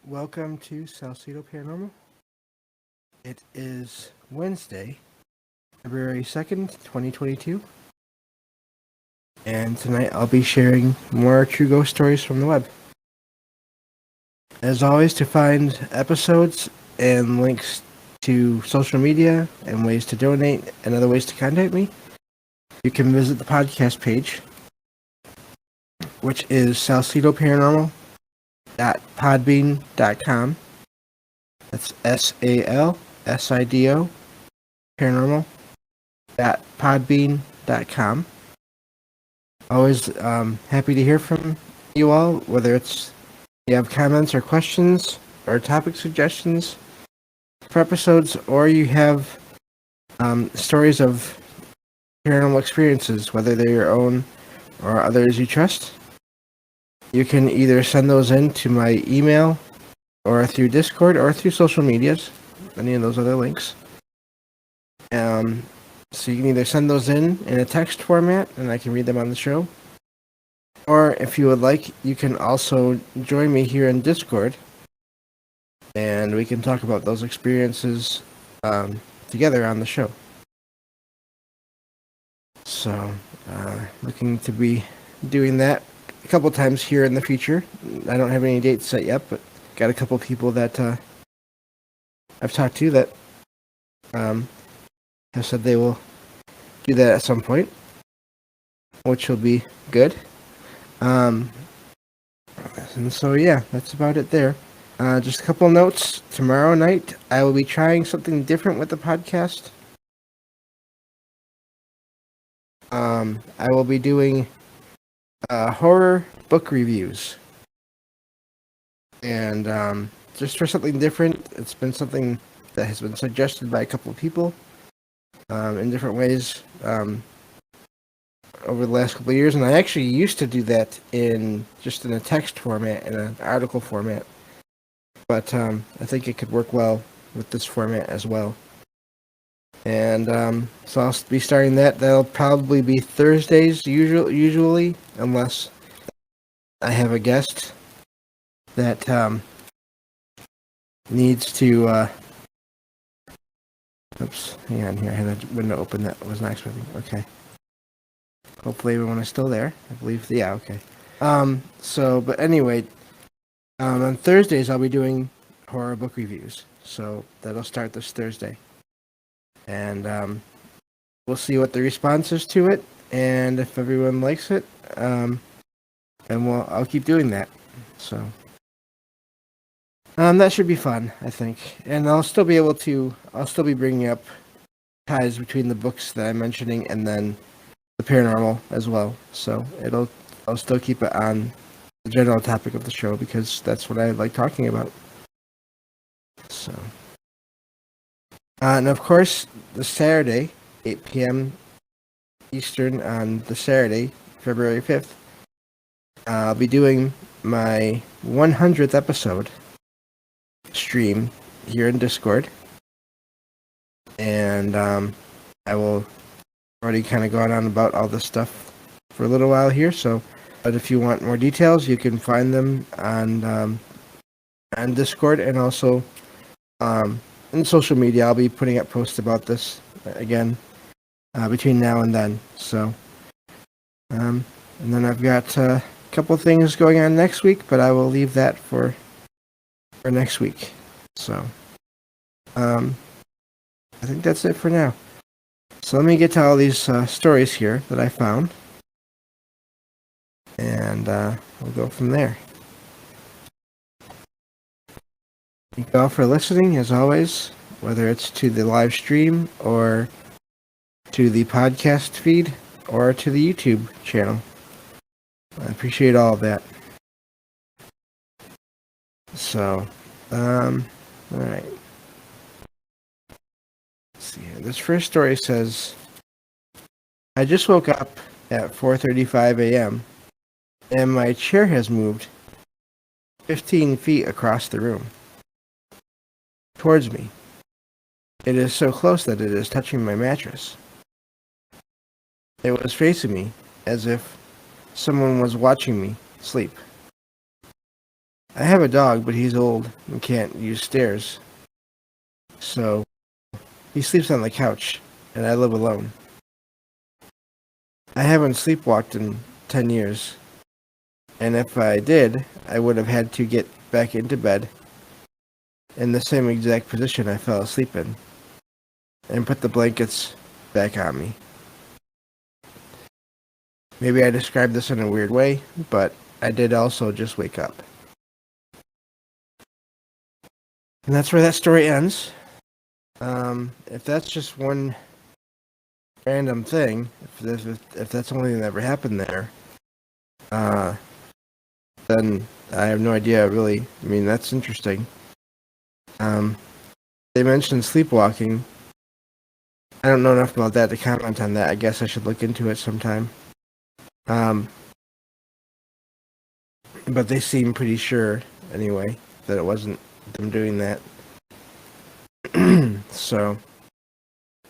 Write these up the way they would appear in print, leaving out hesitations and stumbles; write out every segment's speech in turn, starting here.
Welcome to Salcedo Paranormal. It is Wednesday, February 2nd, 2022. And tonight I'll be sharing more true ghost stories from the web. As always, to find episodes and links to social media and ways to donate and other ways to contact me, you can visit the podcast page, which is salcedoparanormal.podbean.com. That's SALSIDO paranormal.podbean.com. Always happy to hear from you all, whether it's you have comments or questions or topic suggestions for episodes, or you have stories of paranormal experiences, whether they're your own or others you trust. You can either send those in to my email or through Discord or through social medias, any of those other links. So you can either send those in a text format, and I can read them on the show. Or if you would like, you can also join me here in Discord, and we can talk about those experiences together on the show. So, looking to be doing that a couple times here in the future. I don't have any dates set yet, but got a couple people that I've talked to that have said they will do that at some point, which will be good. And so yeah, that's about it there. Just a couple notes. Tomorrow night I will be trying something different with the podcast. I will be doing horror book reviews, and just for something different. It's been something that has been suggested by a couple of people in different ways over the last couple of years, and I actually used to do that in a text format, in an article format, but I think it could work well with this format as well. And so I'll be starting that. That'll probably be Thursdays usually, unless I have a guest that needs to oops, hang on here. I had a window open that was not expecting. Okay. Hopefully everyone is still there. I believe, yeah, okay. But anyway, on Thursdays I'll be doing horror book reviews. So that'll start this Thursday. And we'll see what the response is to it, and if everyone likes it, and I'll keep doing that. So that should be fun, I think. And I'll still be bringing up ties between the books that I'm mentioning and then the paranormal as well. So I'll still keep it on the general topic of the show because that's what I like talking about. So, and of course, the Saturday, 8 p.m. Eastern on the Saturday, February 5th, I'll be doing my 100th episode stream here in Discord. And I will already kind of gone on about all this stuff for a little while here. So, but if you want more details, you can find them on Discord and also in social media. I'll be putting up posts about this again between now and then. So, and then I've got a couple things going on next week, but I will leave that for next week. So, I think that's it for now. So let me get to all these stories here that I found, and we'll go from there. Thank you all for listening, as always, whether it's to the live stream or to the podcast feed or to the YouTube channel. I appreciate all of that. So, all right. Let's see here. This first story says, I just woke up at 4:35 a.m. and my chair has moved 15 feet across the room towards me. It is so close that it is touching my mattress. It was facing me as if someone was watching me sleep. I have a dog, but he's old and can't use stairs. So he sleeps on the couch, and I live alone. I haven't sleepwalked in 10 years, and if I did, I would have had to get back into bed in the same exact position I fell asleep in, and put the blankets back on me. Maybe I described this in a weird way, but I did also just wake up. And that's where that story ends. If that's just one random thing, if that's the only thing that ever happened there, then I have no idea, really. I mean, that's interesting. They mentioned sleepwalking. I don't know enough about that to comment on that. I guess I should look into it sometime. But they seem pretty sure, anyway, that it wasn't them doing that. So,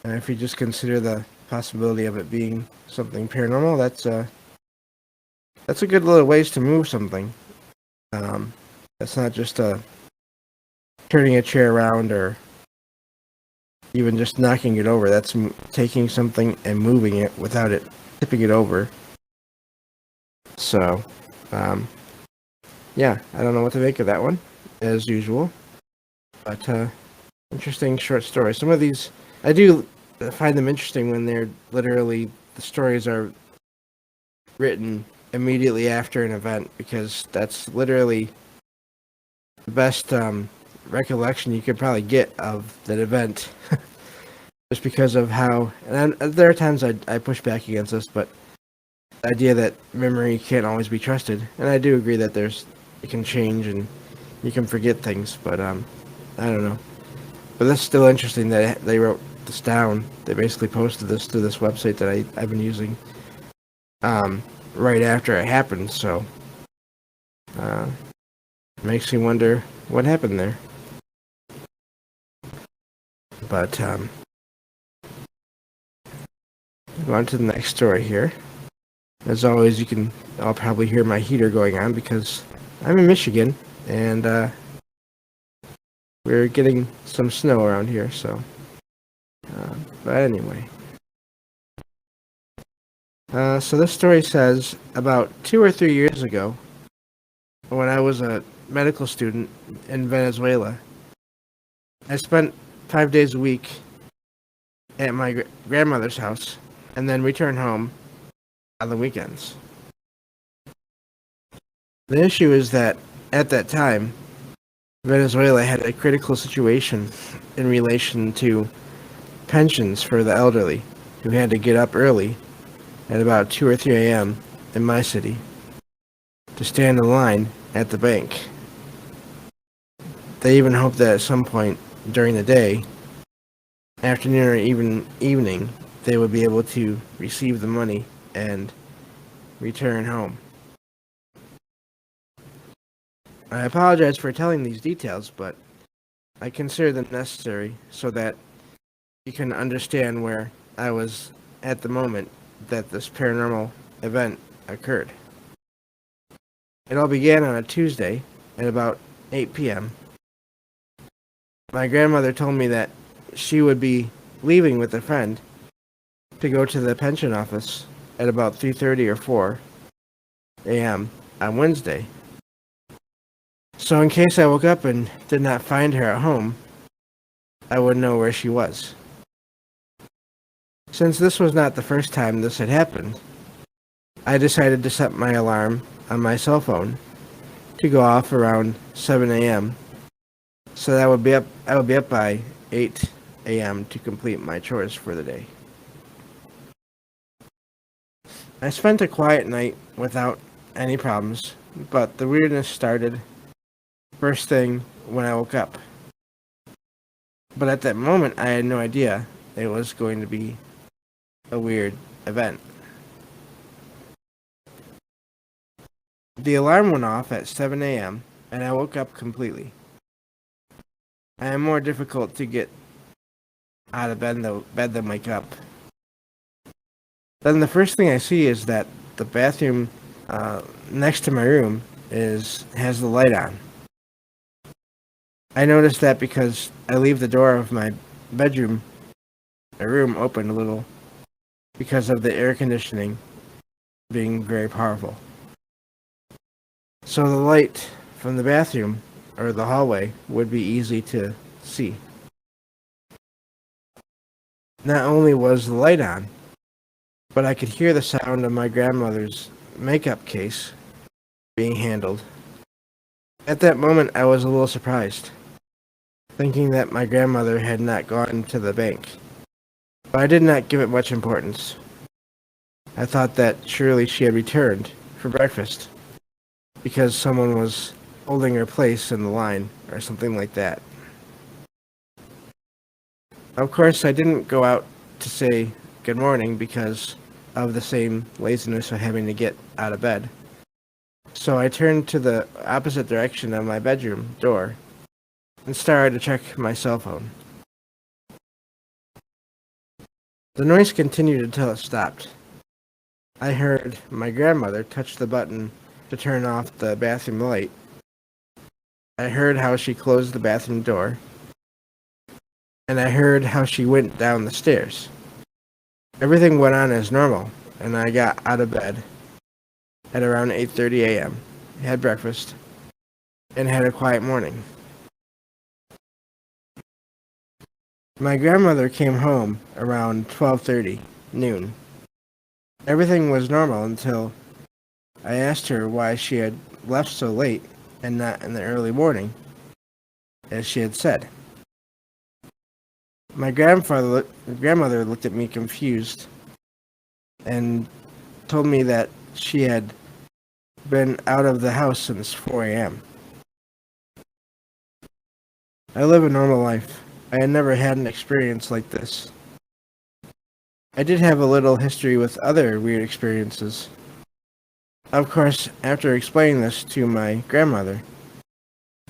if you just consider the possibility of it being something paranormal, that's a good little ways to move something. That's not just turning a chair around or even just knocking it over. That's taking something and moving it without it tipping it over. So, yeah, I don't know what to make of that one, as usual. But interesting short story. Some of these, I do find them interesting when they're literally, the stories are written immediately after an event, because that's literally the best recollection you could probably get of that event. Just because of how, and there are times I push back against this, but the idea that memory can't always be trusted, and I do agree that it can change and you can forget things, but I don't know. But that's still interesting that they wrote this down. They basically posted this to this website that I've been using right after it happened, so makes me wonder what happened there. But go on to the next story here. As always, I'll probably hear my heater going on because I'm in Michigan and we're getting some snow around here, so but anyway. So this story says, about 2 or 3 years ago, when I was a medical student in Venezuela, I spent 5 days a week at my grandmother's house and then returned home on the weekends. The issue is that at that time, Venezuela had a critical situation in relation to pensions for the elderly who had to get up early at about 2 or 3 a.m. in my city to stand in line at the bank. They even hoped that at some point during the day, afternoon or even evening, they would be able to receive the money and return home. I apologize for telling these details, but I consider them necessary so that you can understand where I was at the moment that this paranormal event occurred. It all began on a Tuesday at about 8 p.m. My grandmother told me that she would be leaving with a friend to go to the pension office at about 3:30 or 4 a.m. on Wednesday. So in case I woke up and did not find her at home, I would know where she was. Since this was not the first time this had happened, I decided to set my alarm on my cell phone to go off around 7 a.m. so that I would be up by 8 a.m. to complete my chores for the day. I spent a quiet night without any problems, but the weirdness started first thing when I woke up. But at that moment, I had no idea it was going to be a weird event. The alarm went off at 7 a.m. and I woke up completely. I am more difficult to get out of bed than wake up. Then the first thing I see is that the bathroom next to my room has the light on. I noticed that because I leave the door of my bedroom, my room, open a little because of the air conditioning being very powerful. So the light from the bathroom or the hallway would be easy to see. Not only was the light on, but I could hear the sound of my grandmother's makeup case being handled. At that moment, I was a little surprised, thinking that my grandmother had not gone to the bank. But I did not give it much importance. I thought that surely she had returned for breakfast because someone was holding her place in the line or something like that. Of course, I didn't go out to say good morning because of the same laziness of having to get out of bed. So I turned to the opposite direction of my bedroom door and started to check my cell phone. The noise continued until it stopped. I heard my grandmother touch the button to turn off the bathroom light. I heard how she closed the bathroom door, and I heard how she went down the stairs. Everything went on as normal, and I got out of bed at around 8:30 a.m., had breakfast, and had a quiet morning. My grandmother came home around 12:30 noon. Everything was normal until I asked her why she had left so late and not in the early morning, as she had said. My grandmother looked at me confused and told me that she had been out of the house since 4 a.m. I live a normal life. I had never had an experience like this. I did have a little history with other weird experiences. Of course, after explaining this to my grandmother,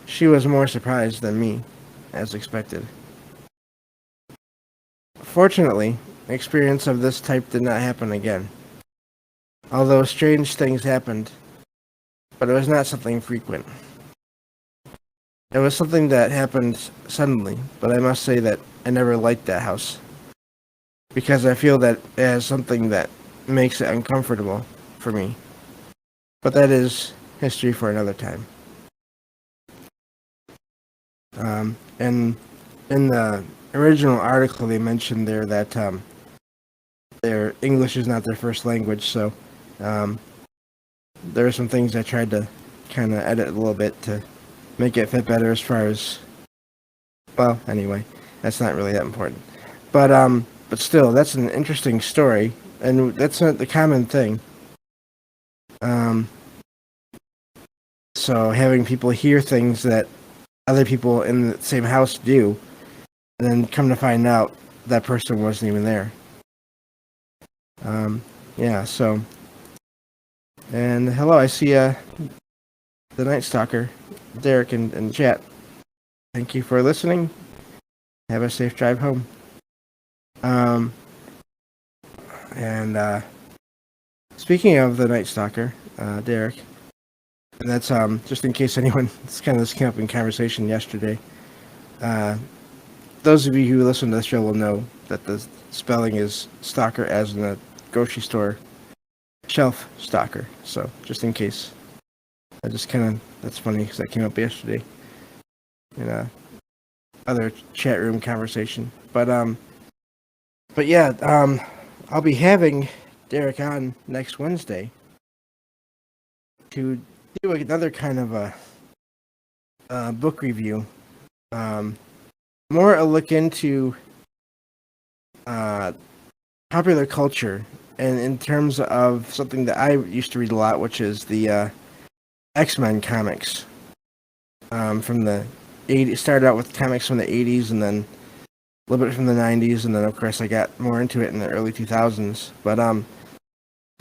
she was more surprised than me, as expected. Fortunately, an experience of this type did not happen again. Although strange things happened, but it was not something frequent. It was something that happened suddenly, but I must say that I never liked that house, because I feel that it has something that makes it uncomfortable for me. But that is history for another time. And in the original article, they mentioned there that their English is not their first language, so there are some things I tried to kind of edit a little bit to make it fit better as far as, well, anyway, that's not really that important. But still, that's an interesting story, and that's not the common thing. So having people hear things that other people in the same house do, and then come to find out that person wasn't even there. Yeah, so, and hello, I see the Night Stalker, Derek, in chat. Thank you for listening. Have a safe drive home. And speaking of the Night Stalker, Derek, and that's just in case anyone, it's kind of this came up in conversation yesterday. Those of you who listen to the show will know that the spelling is stalker as in a grocery store shelf stalker. So just in case, I just kind of, that's funny because that came up yesterday in a other chat room conversation. But yeah, I'll be having Derek on next Wednesday to do another kind of a book review. More a look into popular culture, and in terms of something that I used to read a lot, which is the X-Men comics from the 80s. Started out with comics from the 80s, and then a little bit from the 90s, and then of course I got more into it in the early 2000s. But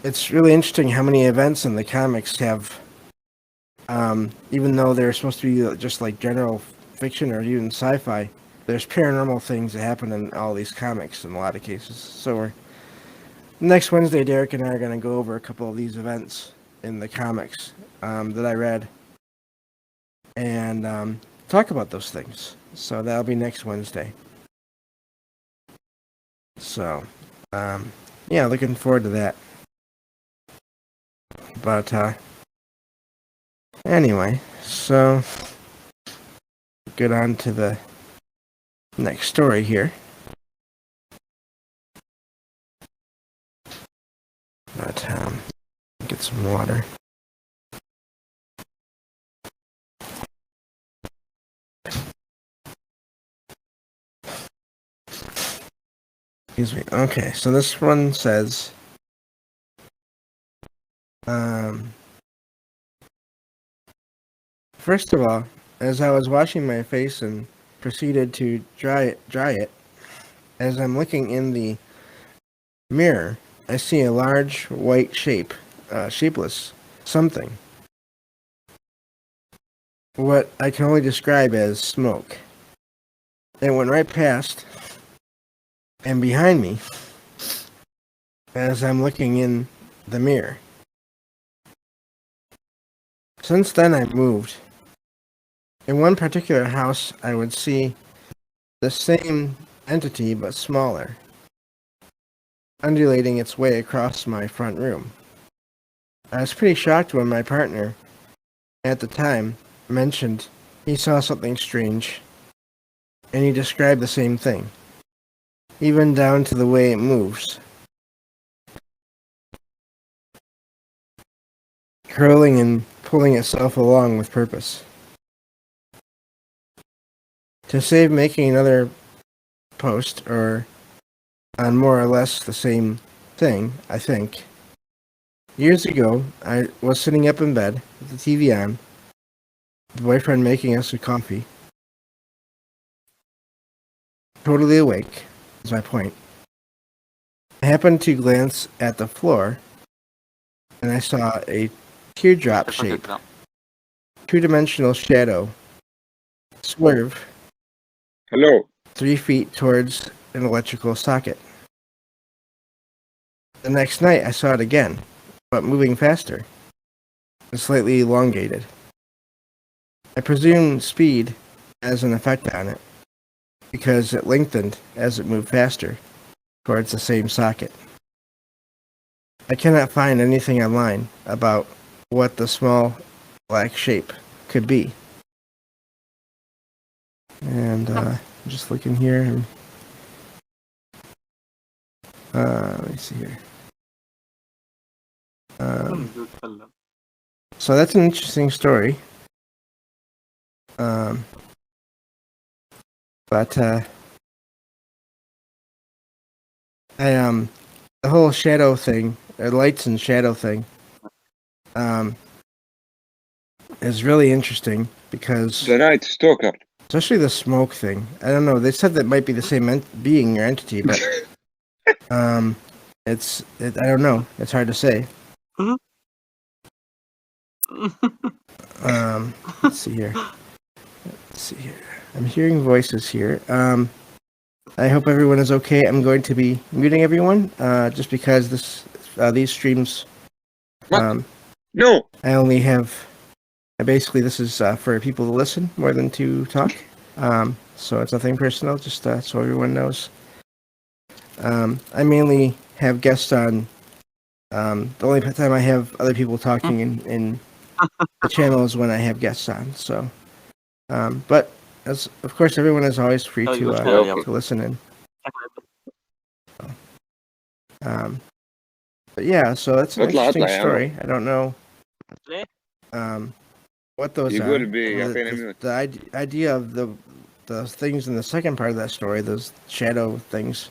it's really interesting how many events in the comics have, even though they're supposed to be just like general fiction or even sci-fi, there's paranormal things that happen in all these comics in a lot of cases. So next Wednesday, Derek and I are going to go over a couple of these events in the comics that I read. And talk about those things. So that'll be next Wednesday. So, yeah, looking forward to that. But anyway, so get on to the next story here. But get some water. Excuse me. Okay, so this one says, first of all, as I was washing my face and proceeded to dry it, as I'm looking in the mirror, I see a large white shapeless something. What I can only describe as smoke. It went right past and behind me as I'm looking in the mirror. Since then, I've moved. In one particular house, I would see the same entity but smaller, undulating its way across my front room. I was pretty shocked when my partner, at the time, mentioned he saw something strange, and he described the same thing, even down to the way it moves, curling and pulling itself along with purpose. To save making another post or on more or less the same thing, I think. Years ago, I was sitting up in bed with the TV on, the boyfriend making us a coffee. Totally awake, is my point. I happened to glance at the floor, and I saw a teardrop shape, two-dimensional shadow, swerve Hello. 3 feet towards an electrical socket. The next night, I saw it again, but moving faster, and slightly elongated. I presume speed has an effect on it, because it lengthened as it moved faster towards the same socket. I cannot find anything online about what the small black shape could be. And I'm just looking here, and let me see here. So that's an interesting story. But the whole shadow thing, or lights and shadow thing, is really interesting because The Night Stalker. especially the smoke thing. I don't know. They said that might be the same being or entity, but I don't know. It's hard to say. Let's see here. I'm hearing voices here. I hope everyone is okay. I'm going to be muting everyone, just because these streams. No. I only have. Basically, this is for people to listen more than to talk. So it's nothing personal. Just so everyone knows. I mainly have guests on. The only time I have other people talking in the channel is when I have guests on. So, but as of course, everyone is always free to listen in. But yeah, so that's an interesting story. I don't know what those are. The idea of the things in the second part of that story, those shadow things,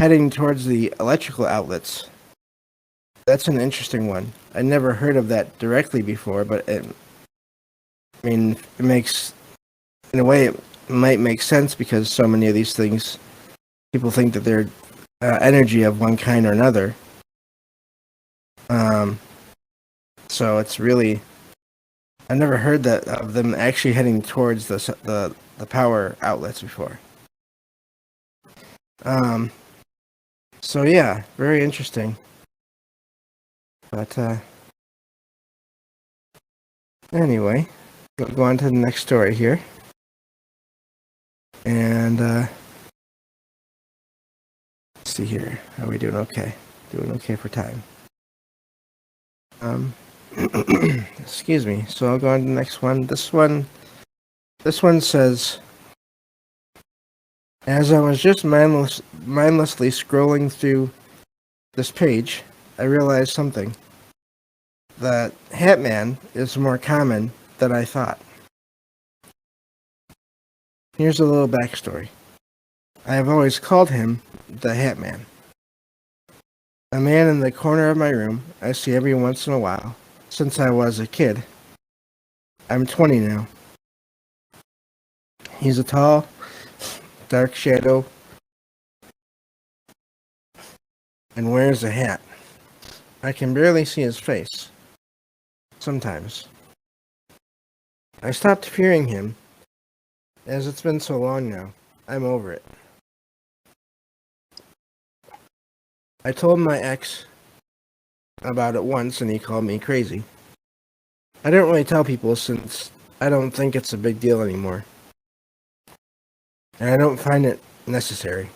heading towards the electrical outlets. That's an interesting one. I never heard of that directly before, but it makes, in a way, it might make sense because so many of these things, people think that they're energy of one kind or another. So it's really, I've never heard that of them actually heading towards the power outlets before. So yeah, very interesting. But anyway, we'll go on to the next story here. And let's see here. Are we doing okay? Doing okay for time. Excuse me. So I'll go on to the next one. This one says, as I was just mindlessly scrolling through this page, I realized something. That Hatman is more common than I thought. Here's a little backstory. I have always called him the Hatman. A man in the corner of my room I see every once in a while since I was a kid. I'm 20 now. He's a tall, dark shadow and wears a hat. I can barely see his face. Sometimes. I stopped fearing him, as it's been so long now. I'm over it. I told my ex about it once and he called me crazy. I don't really tell people since I don't think it's a big deal anymore. And I don't find it necessary.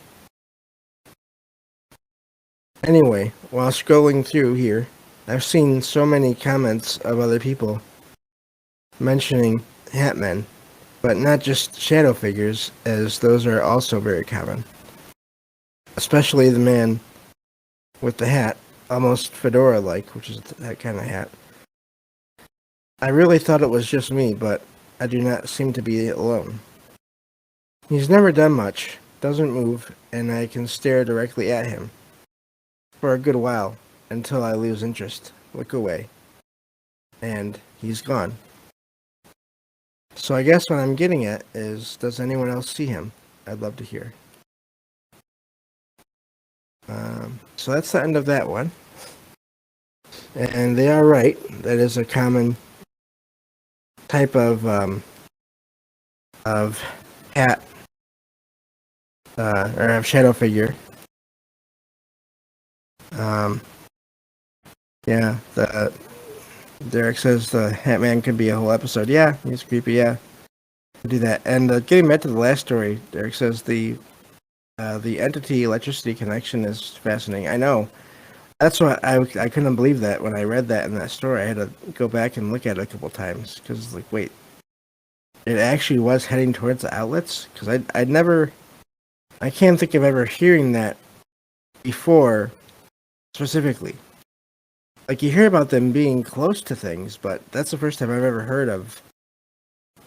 Anyway, while scrolling through here, I've seen so many comments of other people mentioning Hatmen, but not just shadow figures, as those are also very common. Especially the man with the hat, almost fedora-like, which is that kind of hat. I really thought it was just me, but I do not seem to be alone. He's never done much, doesn't move, and I can stare directly at him for a good while until I lose interest, look away, and he's gone. So I guess what I'm getting at is, does anyone else see him? I'd love to hear. So that's the end of that one. And they are right. That is a common type of hat or of shadow figure. Yeah, Derek says the Hatman could be a whole episode. Yeah, he's creepy. Yeah, I'll do that. And getting back to the last story, Derek says the entity electricity connection is fascinating. I know. That's what I couldn't believe that when I read that in that story. I had to go back and look at it a couple times because like, wait, it actually was heading towards the outlets? Because I can't think of ever hearing that before specifically. Like, you hear about them being close to things, but that's the first time I've ever heard of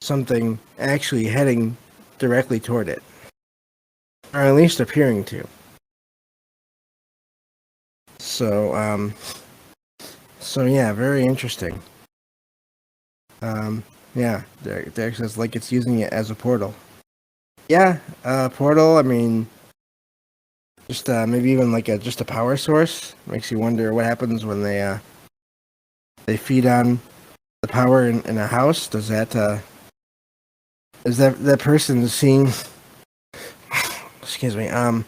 something actually heading directly toward it. Or at least appearing to. So yeah, very interesting. Yeah, Derek says like it's using it as a portal. Yeah, portal, I mean, just maybe even like just a power source. Makes you wonder what happens when they feed on the power in a house. Does that is that person seeing? Excuse me. I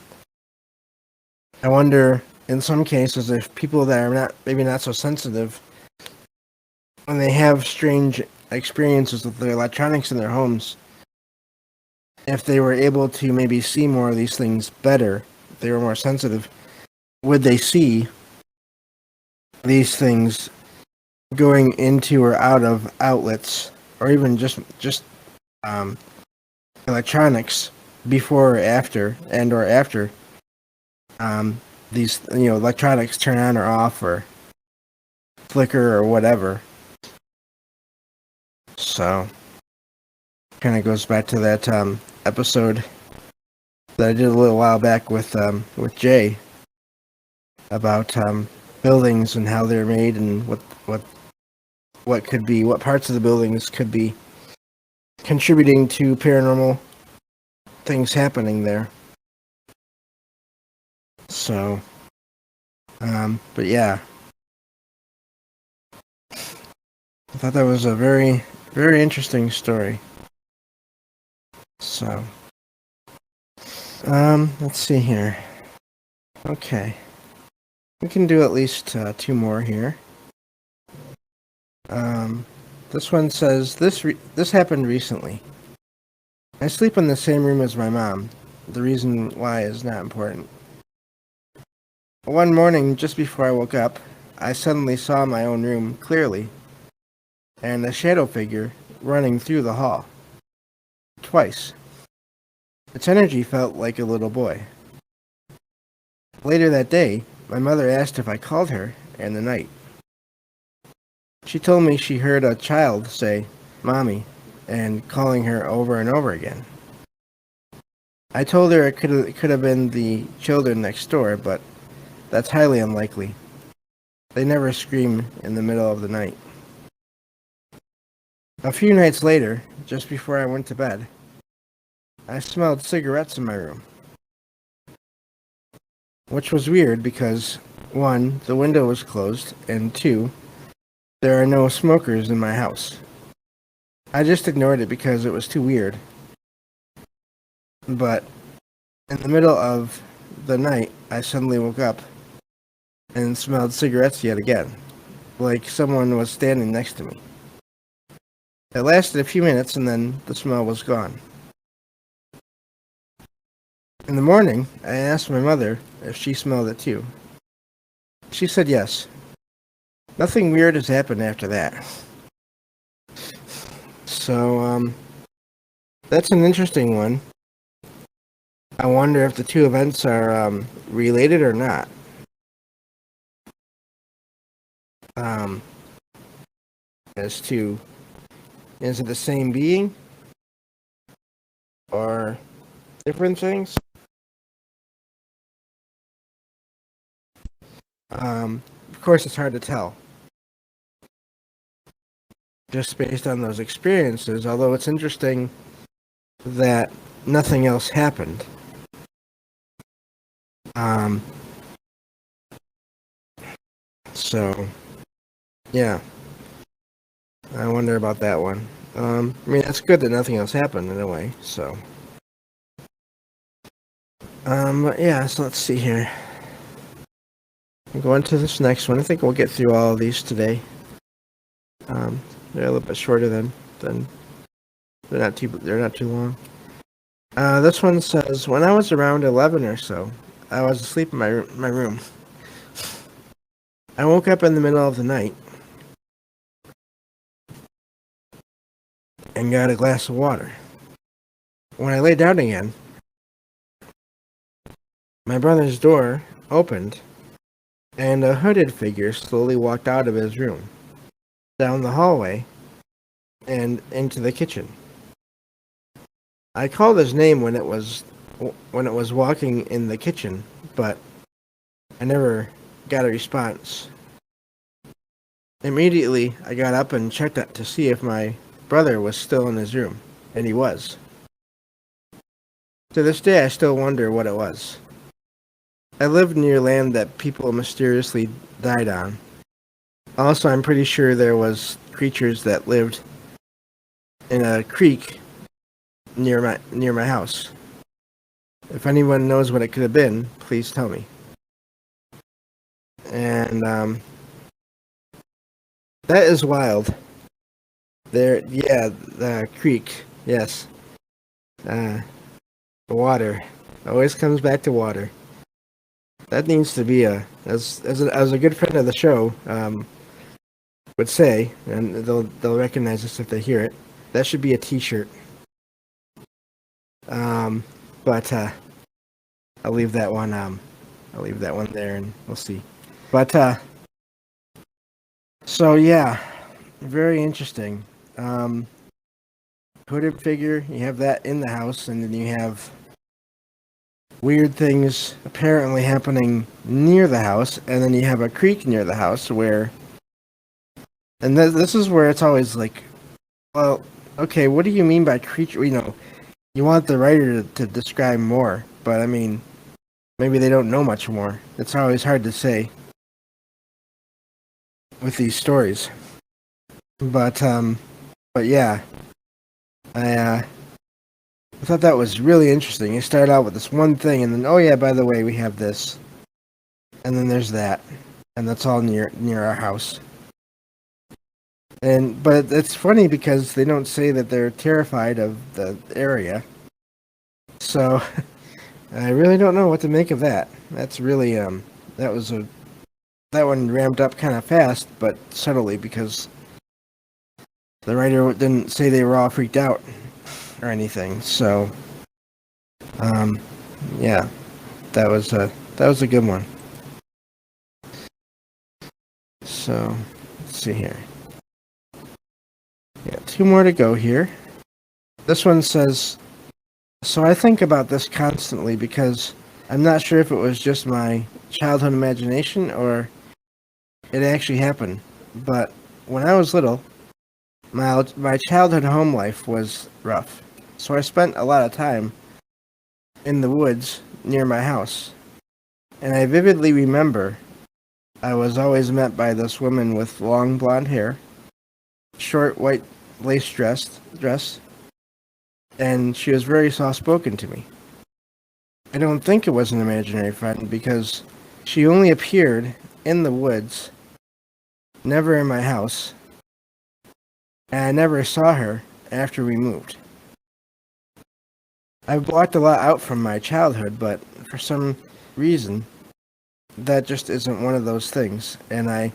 wonder in some cases if people that are maybe not so sensitive, when they have strange experiences with their electronics in their homes, if they were able to maybe see more of these things better, if they were more sensitive, would they see these things going into or out of outlets, or even just electronics before or after, and or after these electronics turn on or off or flicker or whatever. So kind of goes back to that episode that I did a little while back with Jay about buildings and how they're made and what could be, what parts of the buildings could be contributing to paranormal things happening there. So, but yeah, I thought that was a very, very interesting story. So, let's see here. Okay, we can do at least 2 more here. This one says this happened recently. I sleep in the same room as my mom. The reason why is not important. One morning, just before I woke up, I suddenly saw my own room clearly, and a shadow figure running through the hall. Twice. Its energy felt like a little boy. Later that day, my mother asked if I called her in the night. She told me she heard a child say, "Mommy," and calling her over and over again. I told her it could have been the children next door, but that's highly unlikely. They never scream in the middle of the night. A few nights later, just before I went to bed, I smelled cigarettes in my room, which was weird because, one, the window was closed, and two, there are no smokers in my house. I just ignored it because it was too weird. But in the middle of the night, I suddenly woke up and smelled cigarettes yet again, like someone was standing next to me. It lasted a few minutes and then the smell was gone. In the morning, I asked my mother if she smelled it too. She said yes. Nothing weird has happened after that. So, that's an interesting one. I wonder if the two events are related or not. As to, is it the same being or different things? Of course, it's hard to tell just based on those experiences, although it's interesting that nothing else happened. So, yeah, I wonder about that one. I mean, it's good that nothing else happened in a way, so. Yeah, so let's see here. I'm going to this next one. I think we'll get through all of these today. They're a little bit shorter than they're not too long. This one says, when I was around 11 or so, I was asleep in my room. I woke up in the middle of the night and got a glass of water. When I lay down again, my brother's door opened and a hooded figure slowly walked out of his room, down the hallway, and into the kitchen. I called his name when it was walking in the kitchen, but I never got a response. Immediately, I got up and checked out to see if my brother was still in his room, and he was. To this day, I still wonder what it was. I lived near land that people mysteriously died on. Also, I'm pretty sure there was creatures that lived in a creek near my house. If anyone knows what it could have been, please tell me. And that is wild. There, yeah, the creek. Yes, the water always comes back to water. That needs to be as a good friend of the show would say, and they'll recognize this if they hear it. That should be a T-shirt. But I'll leave that one. I'll leave that one there, and we'll see. But so yeah, very interesting. Hooded figure. You have that in the house, and then you have weird things apparently happening near the house, and then you have a creek near the house where. And this is where it's always like, well, okay, what do you mean by creature? You know, you want the writer to describe more, but I mean, maybe they don't know much more. It's always hard to say with these stories. But yeah, I thought that was really interesting. You start out with this one thing, and then, oh yeah, by the way, we have this, and then there's that, and that's all near our house. But it's funny because they don't say that they're terrified of the area. So I really don't know what to make of that. That's really that was a that one ramped up kind of fast, but subtly because the writer didn't say they were all freaked out or anything. So um, yeah, that was a good one. So let's see here. Yeah, two more to go here. This one says, so I think about this constantly because I'm not sure if it was just my childhood imagination or it actually happened. But when I was little, my childhood home life was rough. So I spent a lot of time in the woods near my house. And I vividly remember I was always met by this woman with long blonde hair, short white lace dress, and she was very soft spoken to me. I don't think it was an imaginary friend because she only appeared in the woods, never in my house, and I never saw her after we moved. I've blocked a lot out from my childhood, but for some reason, that just isn't one of those things, and I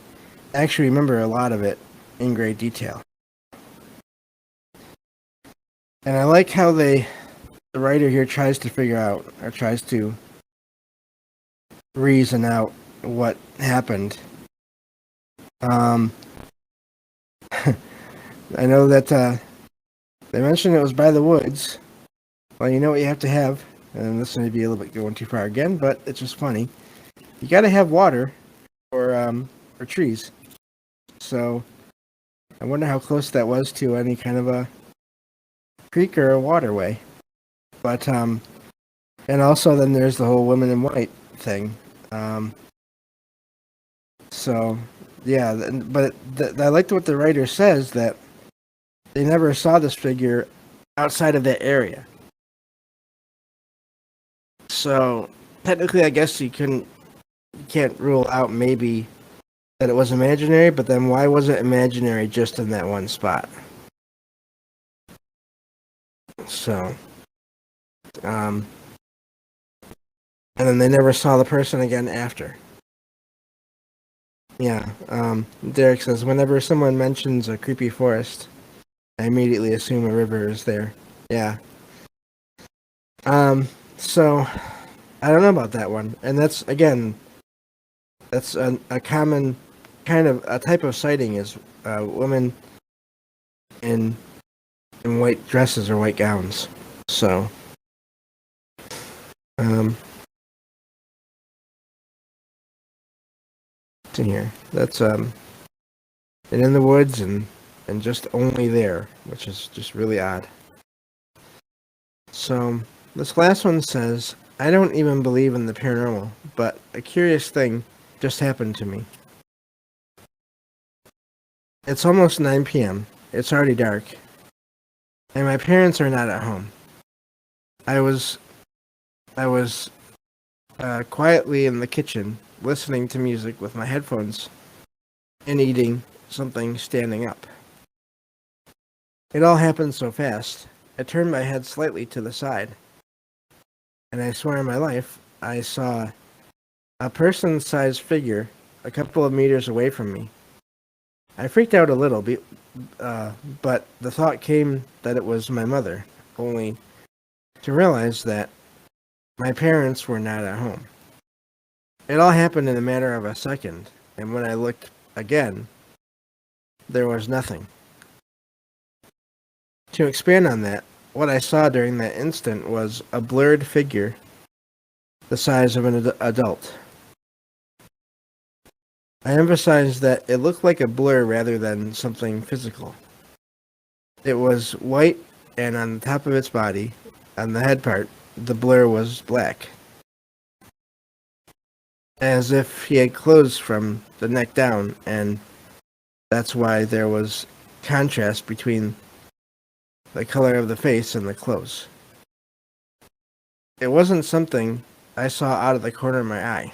actually remember a lot of it in great detail. And I like how the writer here tries to figure out, or tries to reason out what happened. I know that they mentioned it was by the woods. Well, you know what you have to have, and this may be a little bit going too far again, but it's just funny. You got to have water for trees. So I wonder how close that was to any kind of a creek or a waterway. But and also then there's the whole women in white thing. So yeah, but I liked what the writer says that they never saw this figure outside of that area. So technically, I guess you can't rule out maybe that it was imaginary, but then why was it imaginary just in that one spot? So, and then they never saw the person again after. Yeah, Derek says, whenever someone mentions a creepy forest, I immediately assume a river is there. Yeah. So, I don't know about that one. And that's, again, that's a common kind of, a type of sighting is women in white dresses or white gowns. So, it's in here. That's, and in the woods and just only there, which is just really odd. So, this last one says, I don't even believe in the paranormal, but a curious thing just happened to me. It's almost 9 p.m. It's already dark, and my parents are not at home. I was quietly in the kitchen, listening to music with my headphones and eating something standing up. It all happened so fast. I turned my head slightly to the side, and I swear on my life, I saw a person-sized figure a couple of meters away from me. I freaked out a little, but the thought came that it was my mother, only to realize that my parents were not at home. It all happened in a matter of a second, and when I looked again, there was nothing. To expand on that, what I saw during that instant was a blurred figure the size of an adult. I emphasize that it looked like a blur rather than something physical. It was white, and on the top of its body, on the head part, the blur was black. As if he had clothes from the neck down, and that's why there was contrast between the color of the face and the clothes. It wasn't something I saw out of the corner of my eye.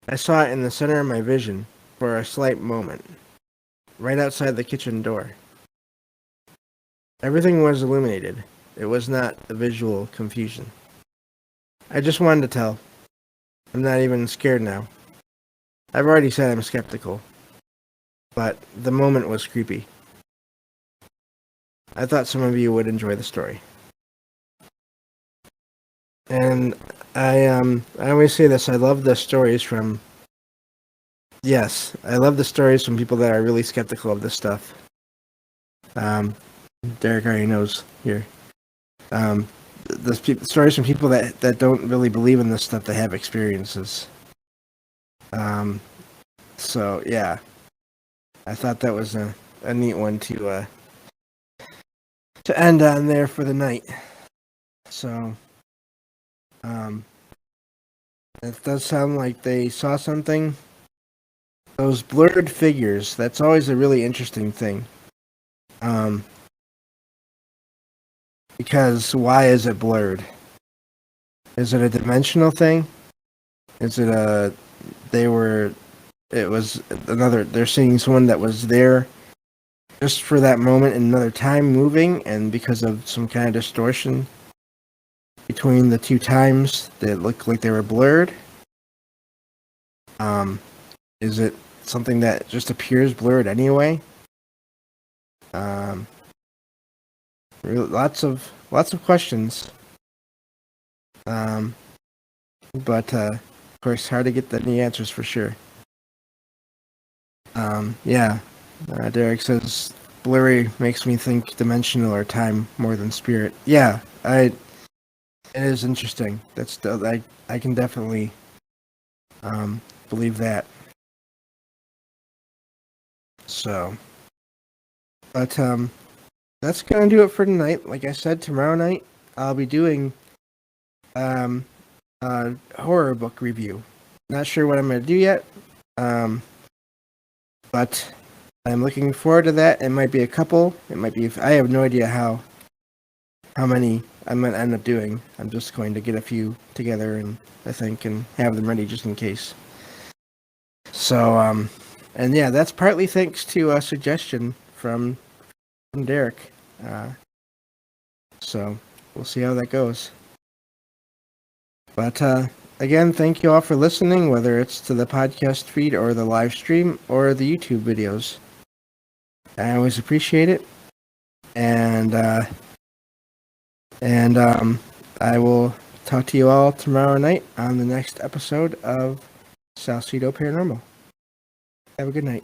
I saw it in the center of my vision for a slight moment, right outside the kitchen door. Everything was illuminated, It was not the visual confusion. I just wanted to tell. I'm not even scared now. I've already said I'm skeptical. But the moment was creepy. I thought some of you would enjoy the story. And I always say this, I love the stories from I love the stories from people that are really skeptical of this stuff. Derek already knows here. The stories from people that don't really believe in this stuff, that have experiences. So yeah, I thought that was a neat one to end on there for the night. So, it does sound like they saw something. Those blurred figures, that's always a really interesting thing. Because why is it blurred? Is it a dimensional thing? Is it they're seeing someone that was there just for that moment in another time moving, and because of some kind of distortion between the two times, they looked like they were blurred? Is it something that just appears blurred anyway? Lots of questions. But of course, hard to get any answers for sure. Yeah. Derek says blurry makes me think dimensional or time more than spirit. Yeah, it is interesting. I can definitely believe that. So, but that's gonna do it for tonight. Like I said, tomorrow night I'll be doing a horror book review. Not sure what I'm gonna do yet. But I'm looking forward to that. It might be a couple. It might be. I have no idea how many I'm gonna end up doing. I'm just going to get a few together, and I think, and have them ready just in case. So, and yeah, that's partly thanks to a suggestion from Derek. So we'll see how that goes. But again, thank you all for listening, whether it's to the podcast feed or the live stream or the YouTube videos. I always appreciate it. And I will talk to you all tomorrow night on the next episode of Salcedo Paranormal. Have a good night.